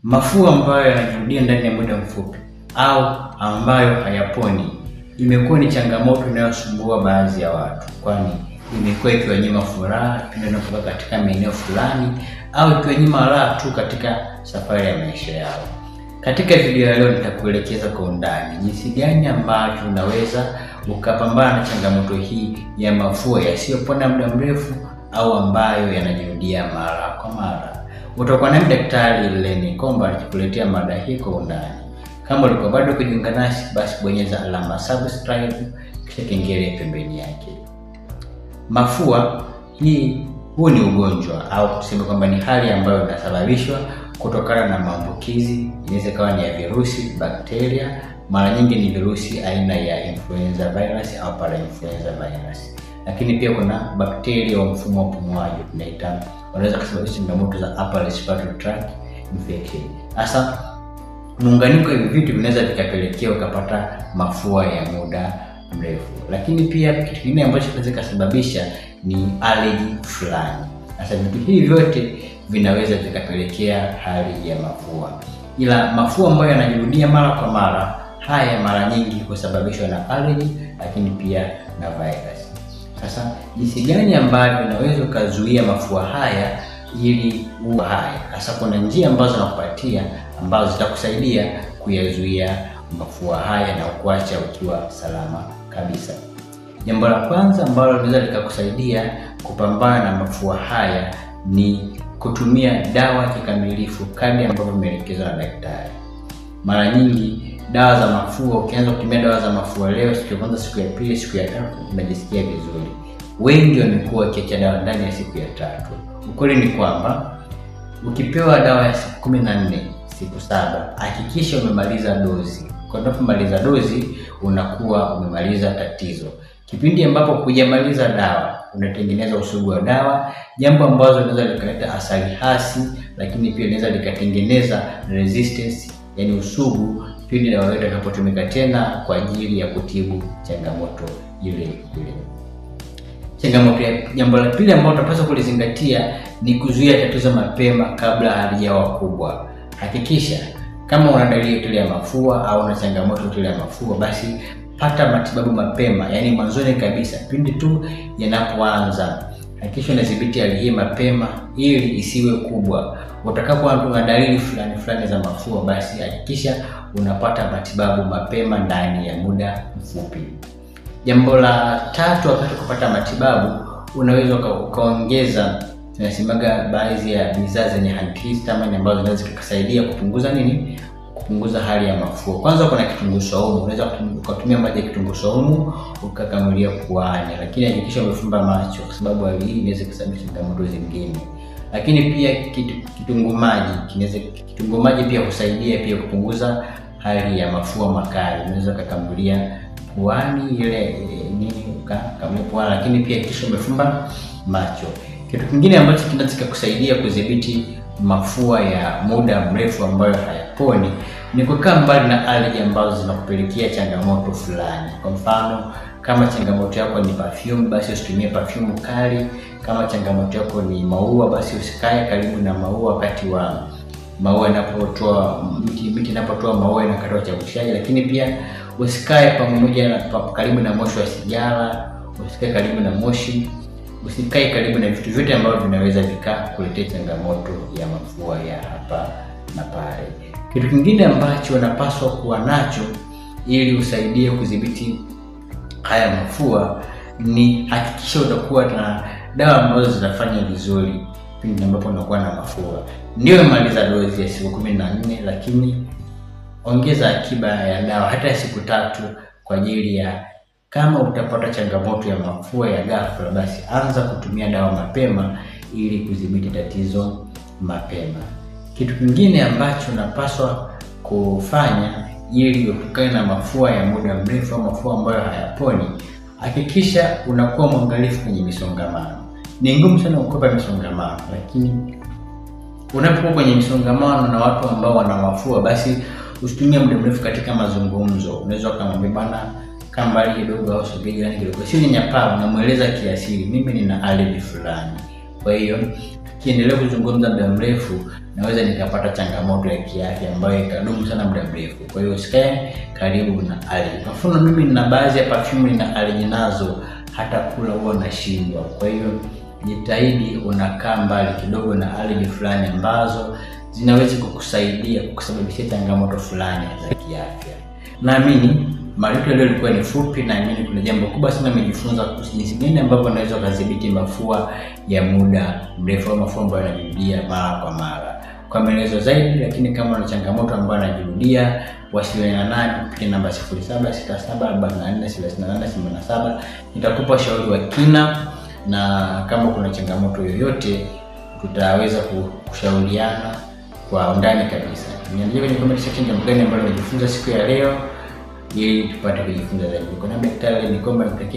Mafua ambayo yanajirudia ndani ya muda mfupi au ambayo hayaponi imekuwa ni changamoto inayosumbua baadhi ya watu, kwani imekuwa ikiwanyima furaha pindi wanapokuwa katika maeneo fulani au ikiwanyima raha tu katika safari ya maisha yao. Katika video ya leo nitakuelekeza kwa undani jinsi gani ambavyo unaweza ukapambana na changamoto hii ya mafua yasiyopona muda mrefu au ambayo yanajirudia mara kwa mara. Utakuwa nami Daktari Lenny Komba nikikuletea mada hii kwa undani. Kama ulikuwa bado kujiunga nasi, basi bonyeza alama subscribe kisha kengele pembeni yake. Mafua huu ni ugonjwa au tuseme kwamba ni hali ambayo inasababishwa kutokana na maambukizi. Inaweza kawa ni ya virusi, bakteria, mara nyingi ni virusi aina ya influenza virus au parainfluenza virus. Lakini pia kuna bakteria wa mfumo wa upumuaji tunaita, wanaweza kusababisha changamoto za upper respiratory tract infection. Hasa muunganiko hivi vitu vinaweza vikapelekea ukapata mafua ya muda mrefu. Lakini pia kitu kingine ambacho kinaweza kusababisha ni allergy fulani. Sasa vitu hivi vyote vinaweza vikapelekea hali ya mafua. Ila mafua ambayo yanajirudia mara kwa mara, haya mara nyingi husababishwa na allergy, lakini pia na virus. Sasa jinsi gani ambavyo unaweza ukazuia mafua haya ili uwe hai? Sasa kuna njia ambazo nakupatia ambazo zitakusaidia kuyazuia mafua haya na kuacha ukiwa salama kabisa. Jambo la kwanza ambalo linaweza likakusaidia kupambana na mafua haya ni kutumia dawa kikamilifu kadri ambavyo umeelekezwa na daktari. Mara nyingi dawa za mafua, ukianza kutumia dawa za mafua leo, siku ya kwanza, siku ya pili, siku ya tatu unajisikia vizuri. Wengi wamekuwa wakiacha dawa ndani ya siku ya tatu. Ukweli ni kwamba ukipewa dawa ya siku 14, siku 7, hakikisha umemaliza dozi. Kwa unapomaliza dozi unakuwa umemaliza tatizo. Kipindi ambapo hujamaliza dawa unatengeneza usugu wa dawa, jambo ambalo linaweza likaleta athari hasi, lakini pia linaweza likatengeneza resistance, yani usugu, pindi dawa yote itakapotumika tena kwa ajili ya kutibu changamoto ile. Jambo la pili ambalo tunapaswa kulizingatia ni kuzuia tatizo mapema kabla halijawa kubwa. Hakikisha kama una dalili ya mafua au una changamoto ya mafua, basi pata matibabu mapema, yani mwanzoni kabisa, pindi tu yanapoanza. Hakikisha unadhibiti hali hii mapema ili isiwe kubwa. Utakapoanza na dalili fulani za mafua, basi hakikisha unapata matibabu mapema ndani ya muda mfupi. Jambo la tatu, wakati kupata matibabu, unaweza ukaongeza, tunasemaga baadhi ya bidhaa zenye antihistamine ambazo zinaweza kukusaidia kupunguza hali ya mafua. Kwanza kuna kitunguu saumu, unaweza kutumia maji ya kitunguu saumu ukakamulia puani, lakini hakikisha umefumba macho kwa sababu hali hii inaweza kusababisha changamoto zingine. Lakini pia kitunguu maji pia husaidia pia kupunguza hali ya mafua makali. Unaweza kukamulia puani ukakamulia puani, lakini pia hakikisha umefumba macho. Kitu kingine ambacho kinaweza kukusaidia kudhibiti mafua ya muda mrefu ambayo hayaponi ni kukaa mbali na allergy ambazo zinakupelekea changamoto fulani. Kwa mfano, kama changamoto yako ni perfume, basi usitumie perfume kali. Kama changamoto yako ni maua, basi usikae karibu na maua wakati wa maua yanapotoa miti inapotoa maua inakata uchavushaji. Lakini pia usikae karibu na moshi wa sigara, usikae karibu na moshi, usikae karibu na vitu vyote ambavyo vinaweza vikakuletea changamoto ya mafua ya hapa na pale. Kitu kingine ambacho unapaswa kuwa nacho ili usaidie kudhibiti haya mafua ni hakikisha utakuwa na dawa ambazo zinafanya vizuri pindi ambapo unakuwa na mafua. Ndio maliza dozi ya siku 14, lakini ongeza akiba ya dawa hata ya siku 3 kwa ajili ya kama utapata changamoto ya mafua ya ghafla, basi anza kutumia dawa mapema ili kudhibiti tatizo mapema. Kitu kingine ambacho unapaswa kufanya ili uepukane na mafua ya muda mrefu au mafua ambayo hayaponi, hakikisha unakuwa mwangalifu kwenye misongamano. Ni ngumu sana kukwepa misongamano, lakini unapokuwa kwenye misongamano na watu ambao wana mafua, basi usitumie muda mrefu katika mazungumzo. Unaweza kumwambia bana, kama mbali kidogo au sogea kidogo, sio nyanyapaa, unamueleza kiasili, mimi nina allergy fulani. Kwa hiyo kiendelea kuzungumza muda mrefu, naweza nikapata changamoto ya kiafya ambayo ikadumu sana muda mrefu. Kwa hiyo usikae karibu na allergy. Kwa mfano mimi nina baadhi ya perfume na allergy nazo, hata kula huwa nashindwa. Kwa hiyo jitahidi unakaa mbali kidogo na allergy fulani ambazo zinaweza kukusaidia kukusababishia changamoto fulani za kiafya. Naamini mada yetu leo ilikuwa ni fupi, na naamini kuna jambo kubwa sana umejifunza kuhusu jinsi gani ambavyo unaweza kudhibiti mafua ya muda mrefu au mafua ambayo yanajirudia mara kwa mara. Kwa maelezo zaidi, lakini kama una changamoto ambayo yanajirudia, wasiliana nami kupitia namba 0767443887. Nitakupa ushauri wa kina, na kama kuna changamoto yoyote tutaweza kushauriana kwa undani kabisa. Niambie kwenye comment section jambo gani ambalo umejifunza siku ya leo, ili tupate kujifunza zaidi. Kwa nami Daktari Nikoma.